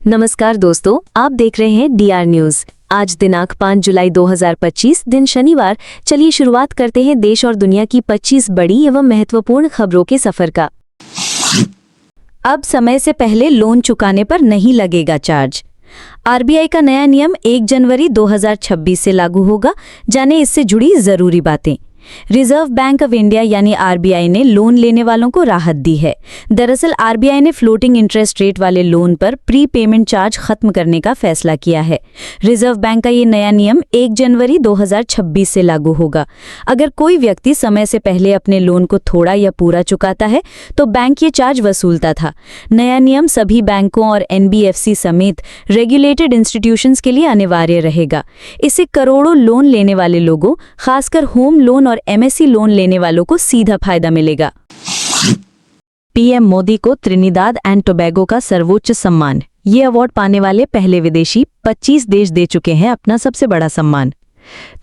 नमस्कार दोस्तों, आप देख रहे हैं डीआर न्यूज। आज दिनांक 5 जुलाई 2025 दिन शनिवार। चलिए शुरुआत करते हैं देश और दुनिया की 25 बड़ी एवं महत्वपूर्ण खबरों के सफर का। अब समय से पहले लोन चुकाने पर नहीं लगेगा चार्ज। आरबीआई का नया नियम 1 जनवरी 2026 से लागू होगा। जाने इससे जुड़ी जरूरी बातें। रिजर्व बैंक ऑफ इंडिया यानी आरबीआई ने लोन लेने वालों को राहत दी है। दरअसल आरबीआई ने फ्लोटिंग इंटरेस्ट रेट वाले लोन पर प्री पेमेंट चार्ज खत्म करने का फैसला किया है। रिजर्व बैंक का ये नया नियम 1 जनवरी 2026 से लागू होगा। अगर कोई व्यक्ति समय से पहले अपने लोन को थोड़ा या पूरा चुकाता है तो बैंक ये चार्ज वसूलता था। नया नियम सभी बैंकों और एनबीएफसी समेत रेगुलेटेड इंस्टीट्यूशंस के लिए अनिवार्य रहेगा। इससे करोड़ों लोन लेने वाले लोगों, खासकर होम लोन और एमएससी लोन लेने वालों को सीधा फायदा मिलेगा। पीएम मोदी को त्रिनिदाद एंड टोबैगो का सर्वोच्च सम्मान। ये अवार्ड पाने वाले पहले विदेशी 25 देश दे चुके हैं अपना सबसे बड़ा सम्मान।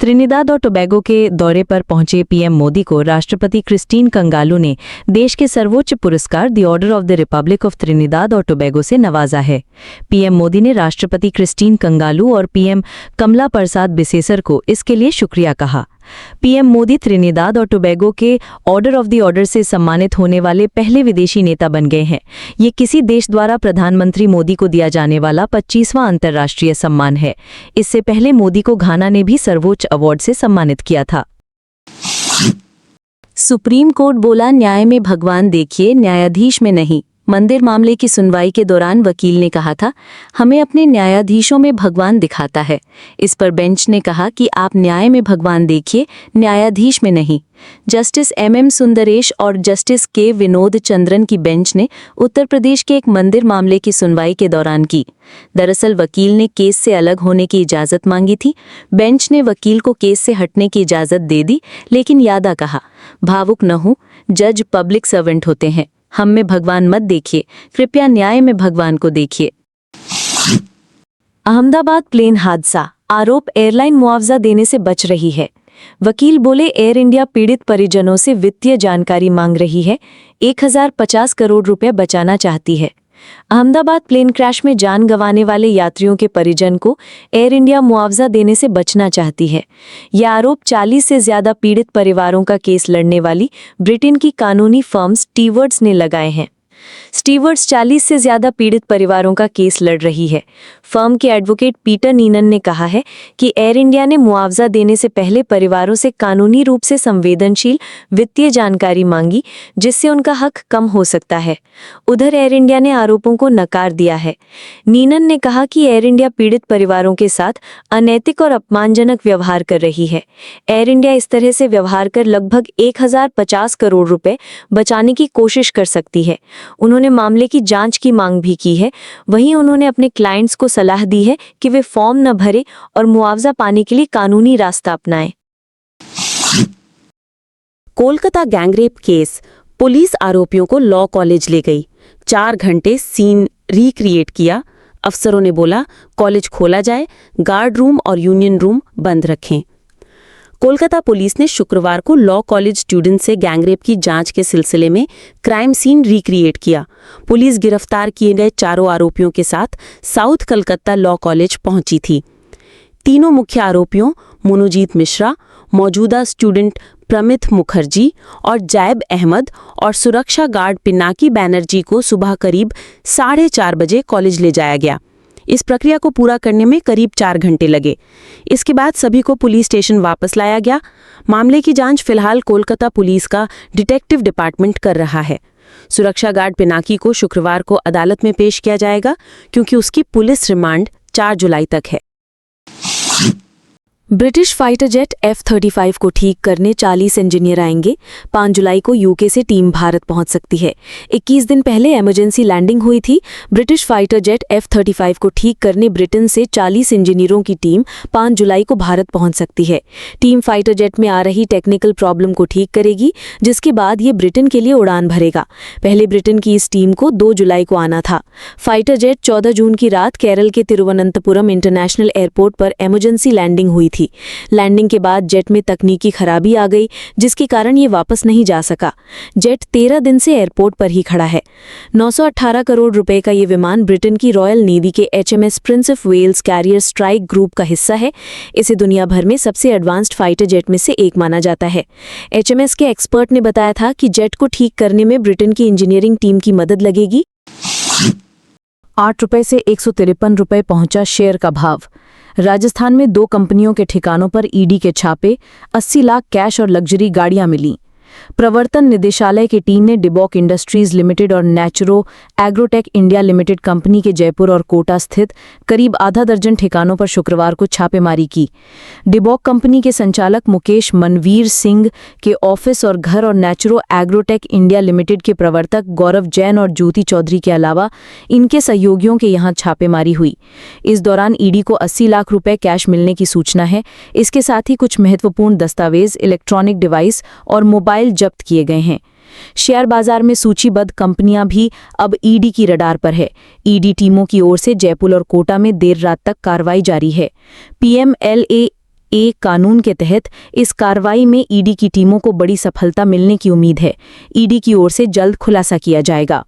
त्रिनिदाद और टोबैगो के दौरे पर पहुंचे पीएम मोदी को राष्ट्रपति क्रिस्टीन कंगालू ने देश के सर्वोच्च पुरस्कार the order of the Republic of Trinidad और टोबैगो से नवाजा है। पीएम मोदी ने राष्ट्रपति क्रिस्टीन कंगालू और पीएम कमला प्रसाद बिसेसर को इसके लिए शुक्रिया कहा। पीएम मोदी त्रिनिदाद और टोबैगो के ऑर्डर ऑफ द ऑर्डर से सम्मानित होने वाले पहले विदेशी नेता बन गए हैं। ये किसी देश द्वारा प्रधानमंत्री मोदी को दिया जाने वाला 25वां अंतर्राष्ट्रीय सम्मान है। इससे पहले मोदी को घाना ने भी सर्वोच्च अवार्ड से सम्मानित किया था। सुप्रीम कोर्ट बोला, न्याय में भगवान देखिए, न्यायाधीश में नहीं। मंदिर मामले की सुनवाई के दौरान वकील ने कहा था, हमें अपने न्यायाधीशों में भगवान दिखाता है। इस पर बेंच ने कहा कि आप न्याय में भगवान देखिए, न्यायाधीश में नहीं। जस्टिस एमएम सुंदरेश और जस्टिस के विनोद चंद्रन की बेंच ने उत्तर प्रदेश के एक मंदिर मामले की सुनवाई के दौरान की। दरअसल वकील ने केस से अलग होने की इजाज़त मांगी थी। बेंच ने वकील को केस से हटने की इजाज़त दे दी, लेकिन यादा कहा, भावुक न हो, जज पब्लिक सर्वेंट होते हैं। हम में भगवान मत देखिए, कृपया न्याय में भगवान को देखिए। अहमदाबाद प्लेन हादसा, आरोप एयरलाइन मुआवजा देने से बच रही है। वकील बोले, एयर इंडिया पीड़ित परिजनों से वित्तीय जानकारी मांग रही है। 1050 करोड़ रुपए बचाना चाहती है। अहमदाबाद प्लेन क्रैश में जान गंवाने वाले यात्रियों के परिजन को एयर इंडिया मुआवजा देने से बचना चाहती है। यह आरोप 40 से ज्यादा पीड़ित परिवारों का केस लड़ने वाली ब्रिटेन की कानूनी फर्म स्टीवर्ड्स ने लगाए हैं। स्टीवर्ड्स 40 से ज्यादा पीड़ित परिवारों का केस लड़ रही है। फर्म के एडवोकेट पीटर नीनन ने कहा है कि एयर इंडिया ने मुआवजा देने से पहले परिवारों से कानूनी रूप से संवेदनशील वित्तीय जानकारी मांगी, जिससे उनका हक कम हो सकता है। उधर एयर इंडिया ने आरोपों को नकार दिया है। नीनन ने कहा कि एयर इंडिया पीड़ित परिवारों के साथ अनैतिक और अपमानजनक व्यवहार कर रही है। एयर इंडिया इस तरह से व्यवहार कर लगभग 1050 करोड़ रुपए बचाने की कोशिश कर सकती है। उन्होंने मामले की जांच की मांग भी की है। वहीं उन्होंने अपने क्लाइंट्स को सलाह दी है कि वे फॉर्म न भरें और मुआवजा पाने के लिए कानूनी रास्ता अपनाएं। कोलकाता गैंगरेप केस, पुलिस आरोपियों को लॉ कॉलेज ले गई। 4 घंटे सीन रिक्रिएट किया। अफसरों ने बोला, कॉलेज खोला जाए, गार्ड रूम और यूनियन रूम बंद रखें। कोलकाता पुलिस ने शुक्रवार को लॉ कॉलेज स्टूडेंट से गैंगरेप की जांच के सिलसिले में क्राइम सीन रिक्रिएट किया। पुलिस गिरफ्तार किए गए 4 आरोपियों के साथ साउथ कलकत्ता लॉ कॉलेज पहुंची थी। तीनों मुख्य आरोपियों मोनोजीत मिश्रा, मौजूदा स्टूडेंट प्रमिथ मुखर्जी और जैब अहमद और सुरक्षा गार्ड पिनाकी बैनर्जी को सुबह करीब 4:30 बजे कॉलेज ले जाया गया। इस प्रक्रिया को पूरा करने में करीब 4 घंटे लगे। इसके बाद सभी को पुलिस स्टेशन वापस लाया गया। मामले की जांच फिलहाल कोलकाता पुलिस का डिटेक्टिव डिपार्टमेंट कर रहा है। सुरक्षा गार्ड पिनाकी को शुक्रवार को अदालत में पेश किया जाएगा, क्योंकि उसकी पुलिस रिमांड 4 जुलाई तक है। ब्रिटिश फाइटर जेट F-35 को ठीक करने 40 इंजीनियर आएंगे। 5 जुलाई को यूके से टीम भारत पहुंच सकती है। 21 दिन पहले इमरजेंसी लैंडिंग हुई थी। ब्रिटिश फाइटर जेट F-35 को ठीक करने ब्रिटेन से 40 इंजीनियरों की टीम 5 जुलाई को भारत पहुंच सकती है। टीम फाइटर जेट में आ रही टेक्निकल प्रॉब्लम को ठीक करेगी, जिसके बाद ये ब्रिटेन के लिए उड़ान भरेगा। पहले ब्रिटेन की इस टीम को 2 जुलाई को आना था। फाइटर जेट 14 जून की रात केरल के तिरुवनंतपुरम इंटरनेशनल एयरपोर्ट पर इमरजेंसी लैंडिंग हुई थी। थी। लैंडिंग के बाद जेट में तकनीकी खराबी आ गई, जिसके कारण ये वापस नहीं जा सका। जेट 13 दिन से एयरपोर्ट पर ही खड़ा है। 918 करोड़ रुपए का ये विमान ब्रिटेन की रॉयल नेवी के HMS Prince of Wales carrier strike group का हिस्सा है। इसे दुनिया भर में सबसे एडवांस्ड फाइटर जेट में से एक माना जाता है। HMS के एक्सपर्ट ने बताया था कि जेट को ठीक करने में ब्रिटेन की इंजीनियरिंग टीम की मदद लगेगी। 8 रुपए से 153 रुपए पहुंचा शेयर का भाव। राजस्थान में 2 कंपनियों के ठिकानों पर ईडी के छापे, 80 लाख कैश और लग्जरी गाड़ियां मिलीं। प्रवर्तन निदेशालय की टीम ने डिबॉक इंडस्ट्रीज लिमिटेड और naturo agrotech India limited company के जयपुर और कोटा स्थित करीब आधा दर्जन ठिकानों पर शुक्रवार को छापेमारी की। डिबॉक कंपनी के संचालक मुकेश मनवीर सिंह के ऑफिस और घर और नेचुरो एग्रोटेक इंडिया लिमिटेड के प्रवर्तक गौरव जैन और ज्योति चौधरी के अलावा इनके सहयोगियों के यहां छापेमारी हुई। इस दौरान ईडी को 80 लाख रुपए कैश मिलने की सूचना है। इसके साथ ही कुछ महत्वपूर्ण दस्तावेज, इलेक्ट्रॉनिक डिवाइस और मोबाइल जब्त किए गए हैं। शेयर बाजार में सूचीबद्ध कंपनियां भी अब ईडी की रडार पर है। ईडी टीमों की ओर से जयपुर और कोटा में देर रात तक कार्रवाई जारी है। PMLA कानून के तहत इस कार्रवाई में ईडी की टीमों को बड़ी सफलता मिलने की उम्मीद है। ईडी की ओर से जल्द खुलासा किया जाएगा।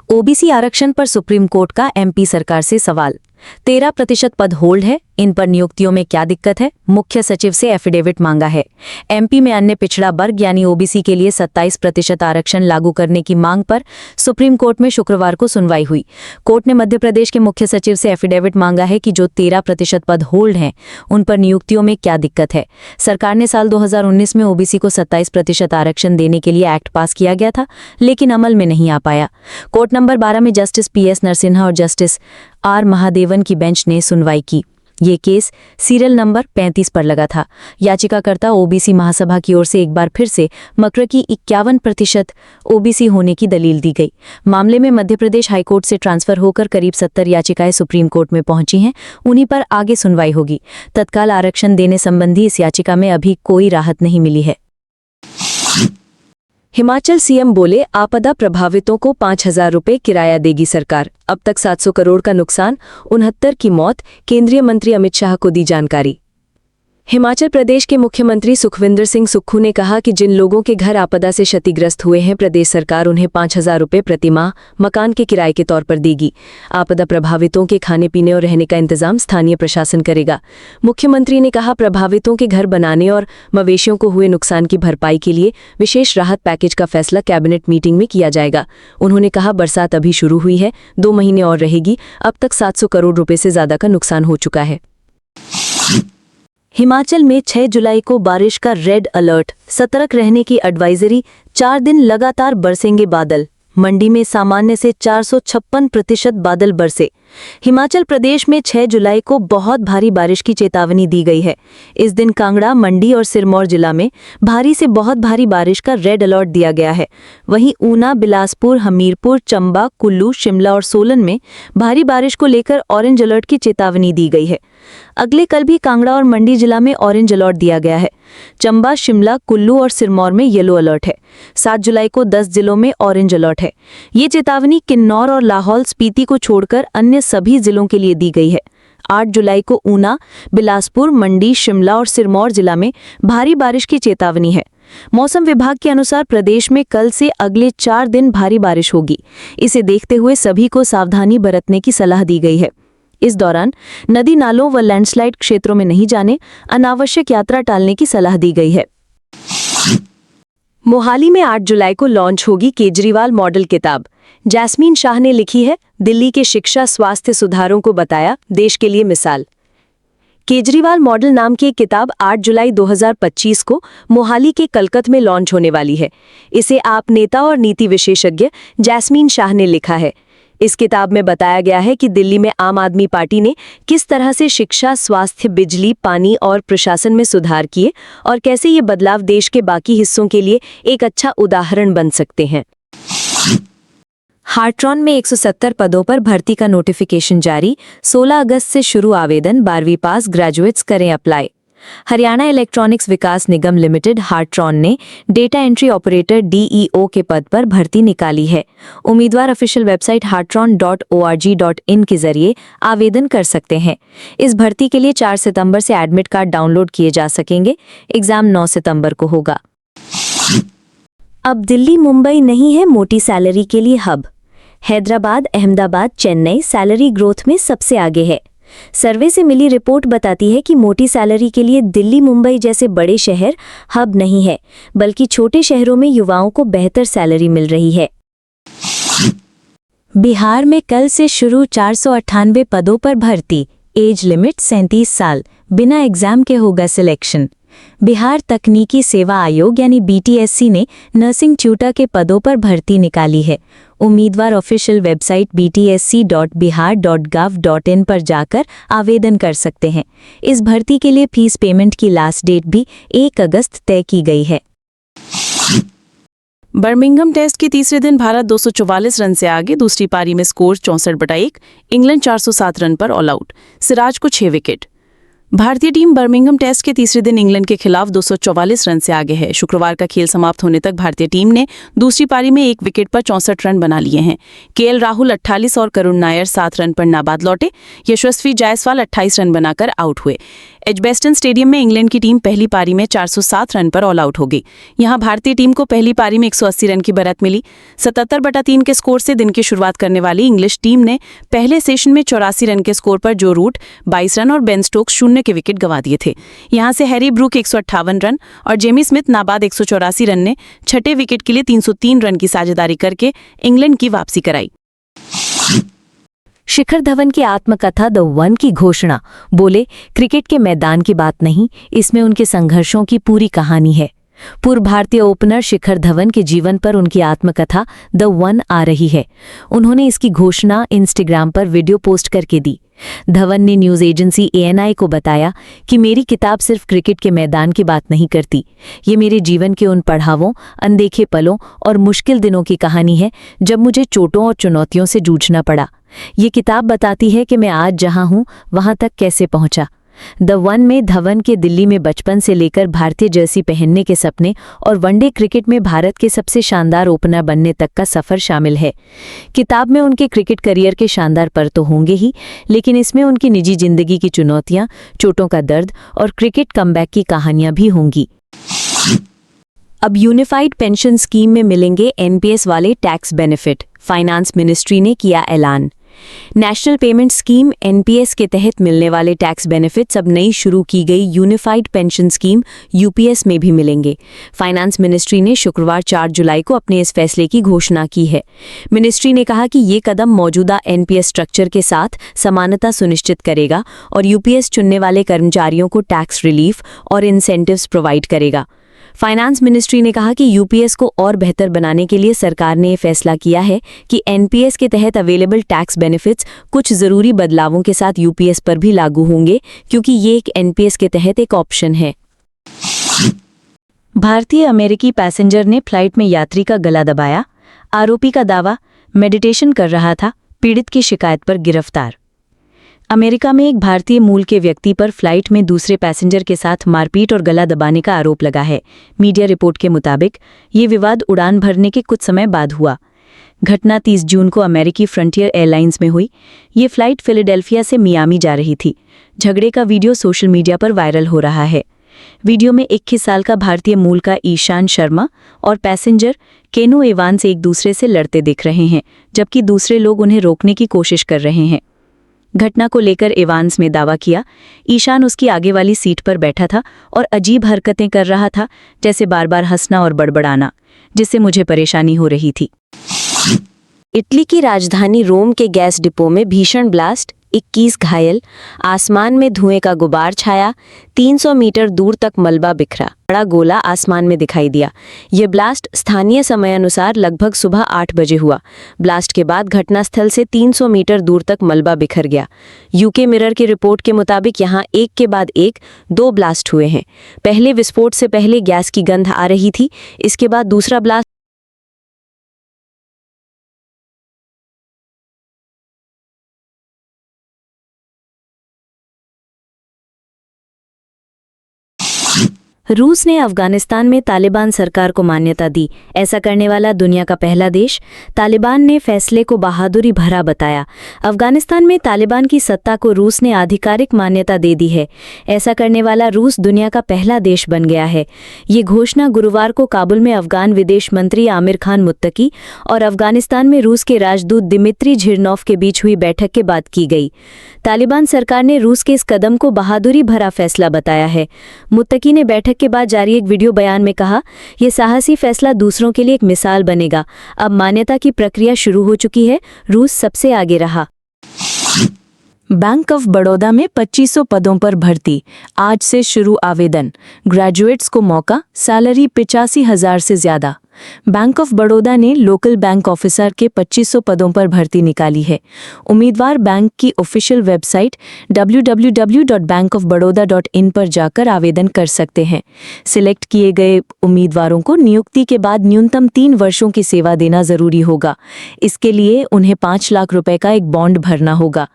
ओबीसी आरक्षण पर सुप्रीम कोर्ट का MP सरकार से सवाल। 13% पद होल्ड है, इन पर नियुक्तियों में क्या दिक्कत है? मुख्य सचिव से एफिडेविट मांगा है। MP में अन्य पिछड़ा वर्ग यानी OBC के लिए 27% आरक्षण लागू करने की मांग पर सुप्रीम कोर्ट में शुक्रवार को सुनवाई हुई। कोर्ट ने मध्य प्रदेश के मुख्य सचिव से एफिडेविट मांगा है कि जो 13% पद होल्ड हैं, उन पर नियुक्तियों में क्या दिक्कत है। सरकार ने साल 2019 में OBC को 27% आरक्षण देने के लिए एक्ट पास किया गया था, लेकिन अमल में नहीं आ पाया। कोर्ट नंबर 12 में जस्टिस PS नरसिन्हा और जस्टिस R महादेवन की बेंच ने सुनवाई की। ये केस सीरियल नंबर 35 पर लगा था। याचिकाकर्ता OBC महासभा की ओर से एक बार फिर से मकर की 51% OBC होने की दलील दी गई। मामले में मध्य प्रदेश हाईकोर्ट से ट्रांसफर होकर करीब 70 याचिकाएं सुप्रीम कोर्ट में पहुंची हैं। उन्हीं पर आगे सुनवाई होगी। तत्काल आरक्षण देने संबंधी इस याचिका में अभी कोई राहत नहीं मिली है। हिमाचल CM बोले, आपदा प्रभावितों को 5,000 रुपए किराया देगी सरकार। अब तक 700 करोड़ का नुकसान, 69 की मौत। केंद्रीय मंत्री अमित शाह को दी जानकारी। हिमाचल प्रदेश के मुख्यमंत्री सुखविंदर सिंह सुक्खू ने कहा कि जिन लोगों के घर आपदा से क्षतिग्रस्त हुए हैं, प्रदेश सरकार उन्हें 5,000 रुपए प्रतिमाह मकान के किराए के तौर पर देगी। आपदा प्रभावितों के खाने पीने और रहने का इंतजाम स्थानीय प्रशासन करेगा। मुख्यमंत्री ने कहा, प्रभावितों के घर बनाने और मवेशियों को हुए नुकसान की भरपाई के लिए विशेष राहत पैकेज का फैसला कैबिनेट मीटिंग में किया जाएगा। उन्होंने कहा, बरसात अभी शुरू हुई है, 2 महीने और रहेगी। अब तक 700 करोड़ रुपए से ज्यादा का नुकसान हो चुका है। हिमाचल में 6 जुलाई को बारिश का रेड अलर्ट, सतर्क रहने की एडवाइजरी। 4 दिन लगातार बरसेंगे बादल। मंडी में सामान्य से 456% बादल बरसे। हिमाचल प्रदेश में 6 जुलाई को बहुत भारी बारिश की चेतावनी दी गई है। इस दिन कांगड़ा, मंडी और सिरमौर जिला में भारी से बहुत भारी बारिश का रेड अलर्ट दिया गया है। वहीं ऊना, बिलासपुर, हमीरपुर, चंबा, कुल्लू, शिमला और सोलन में भारी बारिश को लेकर ऑरेंज अलर्ट की चेतावनी दी गई है। अगले कल भी कांगड़ा और मंडी जिला में ऑरेंज अलर्ट दिया गया है। चंबा, शिमला, कुल्लू और सिरमौर में येलो अलर्ट है। 7 जुलाई को 10 जिलों में ऑरेंज अलर्ट है। ये चेतावनी किन्नौर और लाहौल स्पीति को छोड़कर अन्य सभी जिलों के लिए दी गई है। 8 जुलाई को ऊना, बिलासपुर, मंडी, शिमला और सिरमौर जिला में भारी बारिश की चेतावनी है। मौसम विभाग के अनुसार प्रदेश में कल से अगले 4 दिन भारी बारिश होगी। इसे देखते हुए सभी को सावधानी बरतने की सलाह दी गई है। इस दौरान नदी नालों व लैंडस्लाइड क्षेत्रों में नहीं जाने, अनावश्यक यात्रा टालने की सलाह दी गई है। मोहाली में 8 जुलाई को लॉन्च होगी केजरीवाल मॉडल किताब। जैस्मीन शाह ने लिखी है। दिल्ली के शिक्षा स्वास्थ्य सुधारों को बताया देश के लिए मिसाल। केजरीवाल मॉडल नाम की एक किताब 8 जुलाई 2025 को मोहाली के कलकत में लॉन्च होने वाली है। इसे आप नेता और नीति विशेषज्ञ जैस्मीन शाह ने लिखा है। इस किताब में बताया गया है कि दिल्ली में आम आदमी पार्टी ने किस तरह से शिक्षा, स्वास्थ्य, बिजली, पानी और प्रशासन में सुधार किए और कैसे ये बदलाव देश के बाकी हिस्सों के लिए एक अच्छा उदाहरण बन सकते हैं। हार्ट्रॉन में 170 पदों पर भर्ती का नोटिफिकेशन जारी। 16 अगस्त से शुरू आवेदन। 12वीं पास ग्रेजुएट्स करें अप्लाई। हरियाणा इलेक्ट्रॉनिक्स विकास निगम लिमिटेड हार्ट्रॉन ने डेटा एंट्री ऑपरेटर डीईओ के पद पर भर्ती निकाली है। उम्मीदवार ऑफिशियल वेबसाइट heartron.org.in के जरिए आवेदन कर सकते हैं। इस भर्ती के लिए 4 सितंबर से एडमिट कार्ड डाउनलोड किए जा सकेंगे। एग्जाम 9 सितंबर को होगा। अब दिल्ली मुंबई नहीं है मोटी सैलरी के लिए hub. Hyderabad, Ahmedabad, Chennai salary growth में सबसे आगे है। सर्वे से मिली रिपोर्ट बताती है कि मोटी सैलरी के लिए दिल्ली मुंबई जैसे बड़े शहर हब नहीं है, बल्कि छोटे शहरों में युवाओं को बेहतर सैलरी मिल रही है। बिहार में कल से शुरू 498 पदों पर भर्ती। एज लिमिट 37 साल। बिना एग्जाम के होगा सिलेक्शन। बिहार तकनीकी सेवा आयोग यानी बीटीएससी ने नर्सिंग ट्यूटर के पदों पर भर्ती निकाली है। उम्मीदवार ऑफिशियल वेबसाइट btsc.bihar.gov.in पर जाकर आवेदन कर सकते हैं। इस भर्ती के लिए फीस पेमेंट की लास्ट डेट भी 1 अगस्त तय की गई है। बर्मिंघम टेस्ट के तीसरे दिन भारत 244 रन से आगे। दूसरी पारी में स्कोर 64/1। इंग्लैंड 407 रन पर ऑल आउट। सिराज को 6 विकेट। भारतीय टीम बर्मिंघम टेस्ट के तीसरे दिन इंग्लैंड के खिलाफ 244 रन से आगे है। शुक्रवार का खेल समाप्त होने तक भारतीय टीम ने दूसरी पारी में 1 विकेट पर 64 रन बना लिए हैं। केएल राहुल 48 और करुण नायर 7 रन पर नाबाद लौटे। यशस्वी जायसवाल 28 रन बनाकर आउट हुए। एजबेस्टन स्टेडियम में इंग्लैंड की टीम पहली पारी में 407 रन पर ऑल आउट हो गई। यहां भारतीय टीम को पहली पारी में 180 रन की बढ़त मिली। 77/3 के स्कोर से दिन की शुरुआत करने वाली इंग्लिश टीम ने पहले सेशन में 84 रन के स्कोर पर जो रूट 22 रन और बेन स्टोक्स 0 के विकेट गंवा दिए थे। यहां से हैरी ब्रूक 158 रन और जेमी स्मिथ नाबाद 184 रन ने छठे विकेट के लिए 303 रन की साझेदारी करके इंग्लैंड की वापसी कराई। शिखर धवन की आत्मकथा द वन की घोषणा। बोले, क्रिकेट के मैदान की बात नहीं, इसमें उनके संघर्षों की पूरी कहानी है। पूर्व भारतीय ओपनर शिखर धवन के जीवन पर उनकी आत्मकथा द वन आ रही है। उन्होंने इसकी घोषणा इंस्टाग्राम पर वीडियो पोस्ट करके दी। धवन ने न्यूज एजेंसी ANI को बताया कि मेरी किताब सिर्फ क्रिकेट के मैदान की बात नहीं करती, ये मेरे जीवन के उन पड़ावों, अनदेखे पलों और मुश्किल दिनों की कहानी है जब मुझे चोटों और चुनौतियों से जूझना पड़ा। ये किताब बताती है कि मैं आज जहां हूं वहां तक कैसे पहुंचा। द वन में धवन के दिल्ली में बचपन से लेकर भारतीय जर्सी पहनने के सपने और वनडे क्रिकेट में भारत के सबसे शानदार ओपनर बनने तक का सफर शामिल है। किताब में उनके क्रिकेट करियर के शानदार पल तो होंगे ही, लेकिन इसमें उनकी निजी जिंदगी की चुनौतियां, चोटों का दर्द और क्रिकेट कमबैक की कहानियां भी होंगी। अब यूनिफाइड पेंशन स्कीम में मिलेंगे NPS वाले टैक्स बेनिफिट। फाइनेंस मिनिस्ट्री ने किया ऐलान। नेशनल पेमेंट स्कीम NPS के तहत मिलने वाले टैक्स बेनिफिट्स अब नई शुरू की गई यूनिफाइड पेंशन स्कीम UPS में भी मिलेंगे। फाइनेंस मिनिस्ट्री ने शुक्रवार 4 जुलाई को अपने इस फैसले की घोषणा की है। मिनिस्ट्री ने कहा कि ये कदम मौजूदा NPS स्ट्रक्चर के साथ समानता सुनिश्चित करेगा और UPS चुनने वाले कर्मचारियों को टैक्स रिलीफ और इंसेंटिव्स प्रोवाइड करेगा। फाइनेंस मिनिस्ट्री ने कहा कि UPS को और बेहतर बनाने के लिए सरकार ने यह फैसला किया है कि NPS के तहत अवेलेबल टैक्स बेनिफिट्स कुछ ज़रूरी बदलावों के साथ UPS पर भी लागू होंगे, क्योंकि ये एक NPS के तहत एक ऑप्शन है। भारतीय अमेरिकी पैसेंजर ने फ्लाइट में यात्री का गला दबाया। आरोपी का दावा, मेडिटेशन कर रहा था। पीड़ित की शिकायत पर गिरफ्तार। अमेरिका में एक भारतीय मूल के व्यक्ति पर फ्लाइट में दूसरे पैसेंजर के साथ मारपीट और गला दबाने का आरोप लगा है। मीडिया रिपोर्ट के मुताबिक ये विवाद उड़ान भरने के कुछ समय बाद हुआ। घटना 30 जून को अमेरिकी फ्रंटियर एयरलाइंस में हुई। ये फ्लाइट फिलाडेल्फिया से मियामी जा रही थी। झगड़े का वीडियो सोशल मीडिया पर वायरल हो रहा है। वीडियो में 21 साल का भारतीय मूल का ईशान शर्मा और पैसेंजर केनू एवांस एक दूसरे से लड़ते दिख रहे हैं, जबकि दूसरे लोग उन्हें रोकने की कोशिश कर रहे हैं। घटना को लेकर एवांस ने दावा किया, ईशान उसकी आगे वाली सीट पर बैठा था और अजीब हरकतें कर रहा था, जैसे बार बार हंसना और बड़बड़ाना, जिससे मुझे परेशानी हो रही थी। इटली की राजधानी रोम के गैस डिपो में भीषण ब्लास्ट, 21 घायल। आसमान में धुएं का गुबार छाया। 300 मीटर दूर तक मलबा बिखरा। बड़ा गोला आसमान में दिखाई दिया। ये ब्लास्ट स्थानीय समय अनुसार लगभग सुबह 8 बजे हुआ। ब्लास्ट के बाद घटनास्थल से 300 मीटर दूर तक मलबा बिखर गया। UK मिरर की रिपोर्ट के मुताबिक यहां एक के बाद एक 2 ब्लास्ट हुए हैं। पहले विस्फोट से पहले गैस की गंध आ रही थी। इसके बाद दूसरा ब्लास्ट रूस ने अफगानिस्तान में तालिबान सरकार को मान्यता दी। ऐसा करने वाला दुनिया का पहला देश। तालिबान ने फैसले को बहादुरी भरा बताया। अफगानिस्तान में तालिबान की सत्ता को रूस ने आधिकारिक मान्यता दे दी है। ऐसा करने वाला रूस दुनिया का पहला देश बन गया है। ये घोषणा गुरुवार को काबुल में अफगान विदेश मंत्री आमिर खान मुत्तकी और अफगानिस्तान में रूस के राजदूत दिमित्री झिरनोव के बीच हुई बैठक के बाद की गई। तालिबान सरकार ने रूस के इस कदम को बहादुरी भरा फैसला बताया है। मुत्तकी ने बैठक के बाद जारी एक वीडियो बयान में कहा, यह साहसी फैसला दूसरों के लिए एक मिसाल बनेगा। अब मान्यता की प्रक्रिया शुरू हो चुकी है। रूस सबसे आगे रहा। बैंक ऑफ बड़ौदा में 2500 पदों पर भर्ती, आज से शुरू आवेदन। ग्रेजुएट्स को मौका, सैलरी 85,000 से ज्यादा। बैंक ऑफ बड़ौदा ने लोकल बैंक ऑफिसर के 2500 पदों पर भर्ती निकाली है। उम्मीदवार बैंक की ऑफिशियल वेबसाइट www.bankofbaroda.in पर जाकर आवेदन कर सकते हैं। सिलेक्ट किए गए उम्मीदवारों को नियुक्ति के बाद न्यूनतम 3 वर्षों की सेवा देना जरूरी होगा। इसके लिए उन्हें 5 लाख रुपए का एक बॉन्ड भरना होगा।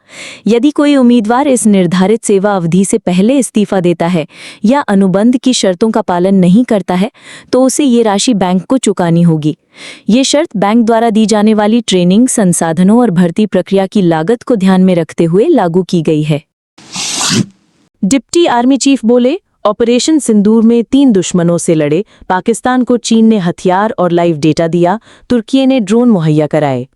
यदि कोई उम्मीदवार इस निर्धारित सेवा अवधि से पहले इस्तीफा देता है या अनुबंध की शर्तों का पालन नहीं करता है तो उसे ये राशि बैंक को चुकानी होगी। ये शर्त बैंक द्वारा दी जाने वाली ट्रेनिंग, संसाधनों और भर्ती प्रक्रिया की लागत को ध्यान में रखते हुए लागू की गई है। डिप्टी आर्मी चीफ बोले, ऑपरेशन सिंदूर में 3 दुश्मनों से लड़े। पाकिस्तान को चीन ने हथियार और लाइव डेटा दिया, तुर्की ने ड्रोन मुहैया कराए।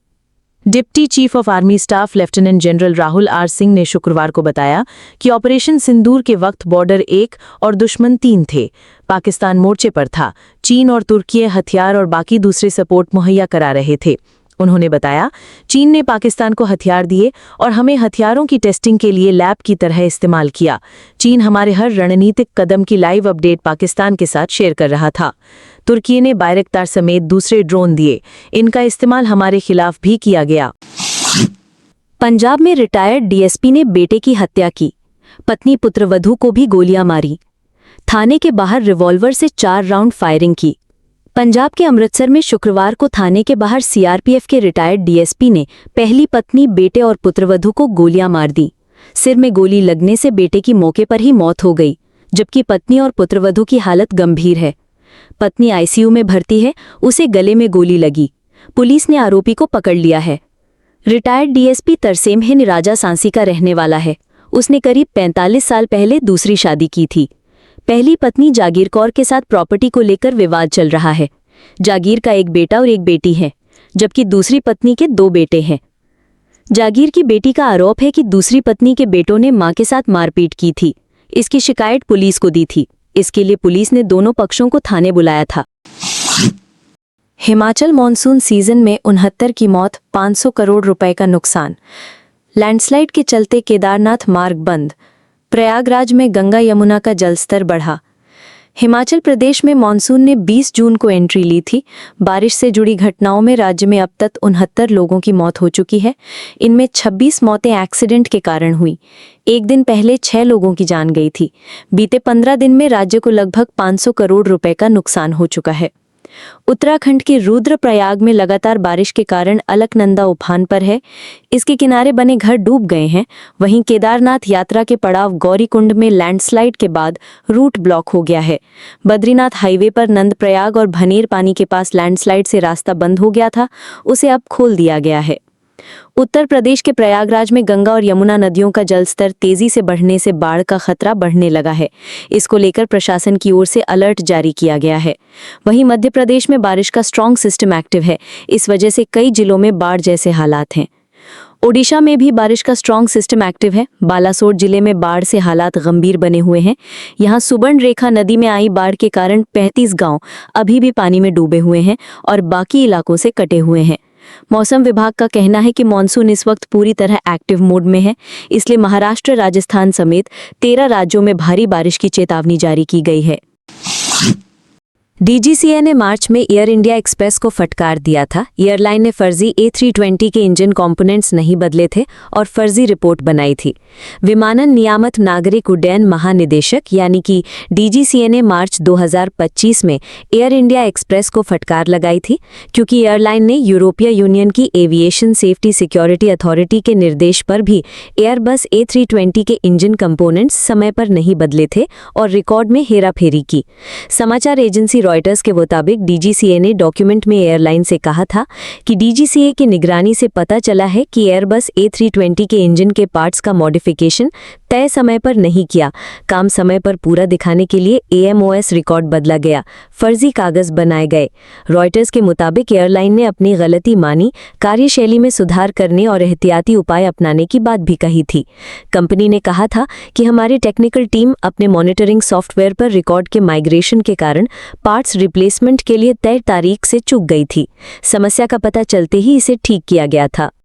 Deputy chief of army staff lieutenant general Rahul R Singh ने शुक्रवार को बताया कि ऑपरेशन सिंदूर के वक्त बॉर्डर 1 और दुश्मन 3 थे। पाकिस्तान मोर्चे पर था। चीन और तुर्की हथियार और बाकी दूसरे सपोर्ट मुहैया करा रहे थे। उन्होंने बताया, चीन ने पाकिस्तान को हथियार दिए और हमें हथियारों की टेस्टिंग के लिए लैब की तरह इस्तेमाल किया। चीन हमारे हर रणनीतिक कदम की लाइव अपडेट पाकिस्तान के साथ शेयर कर रहा था। तुर्की ने बायरक्तार समेत दूसरे ड्रोन दिए। इनका इस्तेमाल हमारे खिलाफ भी किया गया। पंजाब में रिटायर्ड डीएसपी ने बेटे की हत्या की, पत्नी पुत्रवधू को भी गोलियां मारी। थाने के बाहर रिवॉल्वर से 4 राउंड फायरिंग की। पंजाब के अमृतसर में शुक्रवार को थाने के बाहर सीआरपीएफ के रिटायर्ड डीएसपी ने पहली पत्नी, बेटे और पुत्रवधू को गोलियां मार दी। सिर में गोली लगने से बेटे की मौके पर ही मौत हो गई, जबकि पत्नी और पुत्रवधू की हालत गंभीर है। पत्नी आईसीयू में भर्ती है, उसे गले में गोली लगी। पुलिस ने आरोपी को पकड़ लिया है। रिटायर्ड डीएसपी तरसेमहिन राजा सांसी का रहने वाला है। उसने करीब 45 साल पहले दूसरी शादी की थी। पहली पत्नी जागीर कौर के साथ प्रॉपर्टी को लेकर विवाद चल रहा है। जागीर का एक बेटा और एक बेटी है, जबकि दूसरी पत्नी के 2 बेटे हैं। जागीर की बेटी का आरोप है कि दूसरी पत्नी के बेटों ने मां के साथ मारपीट की थी। इसकी शिकायत पुलिस को दी थी। इसके लिए पुलिस ने दोनों पक्षों को थाने बुलाया था। हिमाचल मॉनसून सीजन में 69 की मौत, 500 करोड़ रुपए का नुकसान। लैंडस्लाइड के चलते केदारनाथ मार्ग बंद। प्रयागराज में गंगा यमुना का जलस्तर बढ़ा। हिमाचल प्रदेश में मॉनसून ने 20 जून को एंट्री ली थी। बारिश से जुड़ी घटनाओं में राज्य में अब तक 69 लोगों की मौत हो चुकी है। इनमें 26 मौतें एक्सीडेंट के कारण हुई। एक दिन पहले 6 लोगों की जान गई थी। बीते 15 दिन में राज्य को लगभग 500 करोड़ रुपए का नुकसान हो चुका है। उत्तराखंड के रुद्रप्रयाग में लगातार बारिश के कारण अलकनंदा उफान पर है। इसके किनारे बने घर डूब गए हैं। वहीं केदारनाथ यात्रा के पड़ाव गौरीकुंड में लैंडस्लाइड के बाद रूट ब्लॉक हो गया है। बद्रीनाथ हाईवे पर नंदप्रयाग और भनेर पानी के पास लैंडस्लाइड से रास्ता बंद हो गया था, उसे अब खोल दिया गया है। उत्तर प्रदेश के प्रयागराज में गंगा और यमुना नदियों का जलस्तर तेजी से बढ़ने से बाढ़ का खतरा बढ़ने लगा है। इसको लेकर प्रशासन की ओर से अलर्ट जारी किया गया है। वहीं मध्य प्रदेश में बारिश का स्ट्रॉन्ग सिस्टम एक्टिव है। इस वजह से कई जिलों में बाढ़ जैसे हालात हैं। ओडिशा में भी बारिश का स्ट्रॉन्ग सिस्टम एक्टिव है। बालासोर जिले में बाढ़ से हालात गंभीर बने हुए हैं। यहाँ सुवर्णरेखा नदी में आई बाढ़ के कारण 35 गांव अभी भी पानी में डूबे हुए हैं और बाकी इलाकों से कटे हुए हैं। मौसम विभाग का कहना है कि मॉनसून इस वक्त पूरी तरह एक्टिव मोड में है, इसलिए महाराष्ट्र, राजस्थान समेत 13 राज्यों में भारी बारिश की चेतावनी जारी की गई है। डीजीसीए ने मार्च में एयर इंडिया एक्सप्रेस को फटकार दिया था। एयरलाइन ने फर्जी A320 के इंजन कंपोनेंट्स नहीं बदले थे और फर्जी रिपोर्ट बनाई थी। विमानन नियामक नागरिक उड्डयन महानिदेशक यानी कि डीजीसीए ने मार्च 2025 में एयर इंडिया एक्सप्रेस को फटकार लगाई थी, क्योंकि एयरलाइन ने यूरोपीय यूनियन की एविएशन सेफ्टी सिक्योरिटी अथॉरिटी के निर्देश पर भी एयरबस A320 के इंजन कंपोनेंट्स समय पर नहीं बदले थे और रिकॉर्ड में हेराफेरी की। समाचार एजेंसी रॉयटर्स के मुताबिक डीजीसीए ने डॉक्यूमेंट में एयरलाइन से कहा था कि डीजीसीए की निगरानी से पता चला है कि एयरबस A320 के इंजन के पार्ट्स का मॉडिफिकेशन तय समय पर नहीं किया। काम समय पर पूरा दिखाने के लिए AMOS रिकॉर्ड बदला गया, फर्जी कागज बनाए गए। रॉयटर्स के मुताबिक एयरलाइन ने अपनी गलती मानी, कार्यशैली में सुधार करने और एहतियाती उपाय अपनाने की बात भी कही थी। कंपनी ने कहा था कि हमारी टेक्निकल टीम अपने मॉनिटरिंग सॉफ्टवेयर पर रिकॉर्ड के माइग्रेशन के कारण पार्ट्स रिप्लेसमेंट के लिए तय तारीख से चूक गई थी। समस्या का पता चलते ही इसे ठीक किया गया था।